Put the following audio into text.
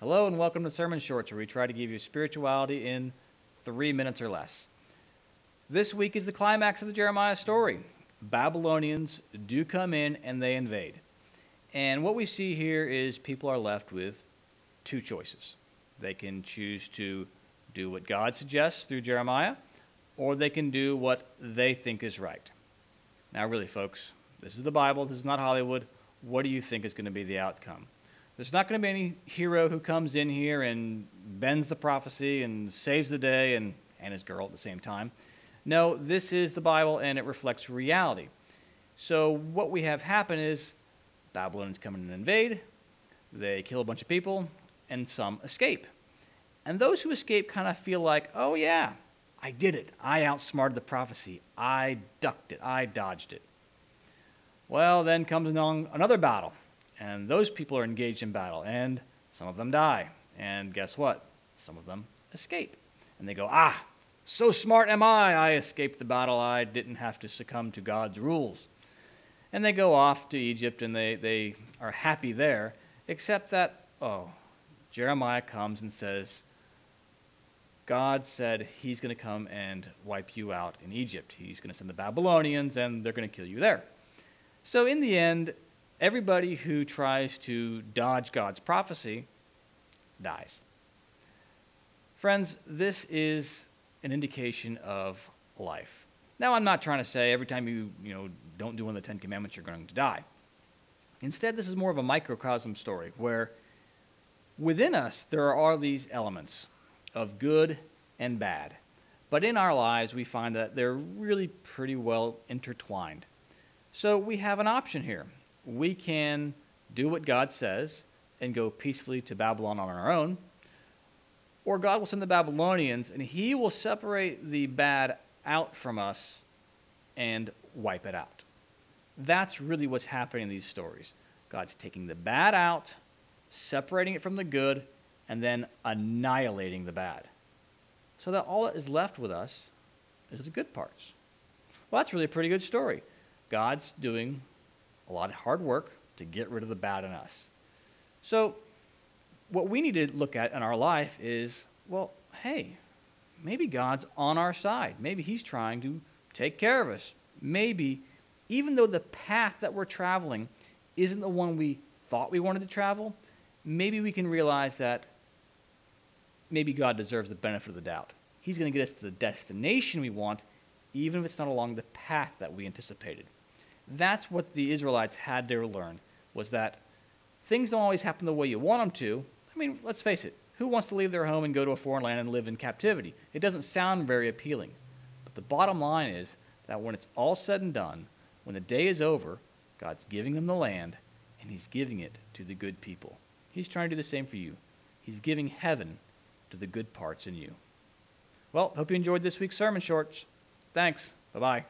Hello and welcome to Sermon Shorts, where we try to give you spirituality in 3 minutes or less. This week is the climax of the Jeremiah story. Babylonians do come in and they invade. And what we see here is people are left with two choices. They can choose to do what God suggests through Jeremiah, or they can do what they think is right. Now really, folks, this is the Bible, this is not Hollywood. What do you think is going to be the outcome? There's not going to be any hero who comes in here and bends the prophecy and saves the day and his girl at the same time. No, this is the Bible and it reflects reality. So what we have happen is Babylonians come in and invade, they kill a bunch of people, and some escape. And those who escape kind of feel like, oh yeah, I did it. I outsmarted the prophecy. I ducked it. I dodged it. Well, then comes along another battle. And those people are engaged in battle, and some of them die. And guess what? Some of them escape. And they go, so smart am I. I escaped the battle. I didn't have to succumb to God's rules. And they go off to Egypt, and they are happy there, except that, Jeremiah comes and says, God said he's going to come and wipe you out in Egypt. He's going to send the Babylonians, and they're going to kill you there. So in the end, everybody who tries to dodge God's prophecy dies. Friends, this is an indication of life. Now, I'm not trying to say every time you don't do one of the 10 Commandments, you're going to die. Instead, this is more of a microcosm story where within us there are all these elements of good and bad. But in our lives, we find that they're really pretty well intertwined. So we have an option here. We can do what God says and go peacefully to Babylon on our own, or God will send the Babylonians and he will separate the bad out from us and wipe it out. That's really what's happening in these stories. God's taking the bad out, separating it from the good, and then annihilating the bad. So that all that is left with us is the good parts. Well, that's really a pretty good story. God's doing a lot of hard work to get rid of the bad in us. So what we need to look at in our life is, well, hey, maybe God's on our side. Maybe he's trying to take care of us. Maybe, even though the path that we're traveling isn't the one we thought we wanted to travel, maybe we can realize that maybe God deserves the benefit of the doubt. He's going to get us to the destination we want, even if it's not along the path that we anticipated. That's what the Israelites had to learn, was that things don't always happen the way you want them to. I mean, let's face it. Who wants to leave their home and go to a foreign land and live in captivity? It doesn't sound very appealing. But the bottom line is that when it's all said and done, when the day is over, God's giving them the land, and he's giving it to the good people. He's trying to do the same for you. He's giving heaven to the good parts in you. Well, hope you enjoyed this week's Sermon Shorts. Thanks. Bye-bye.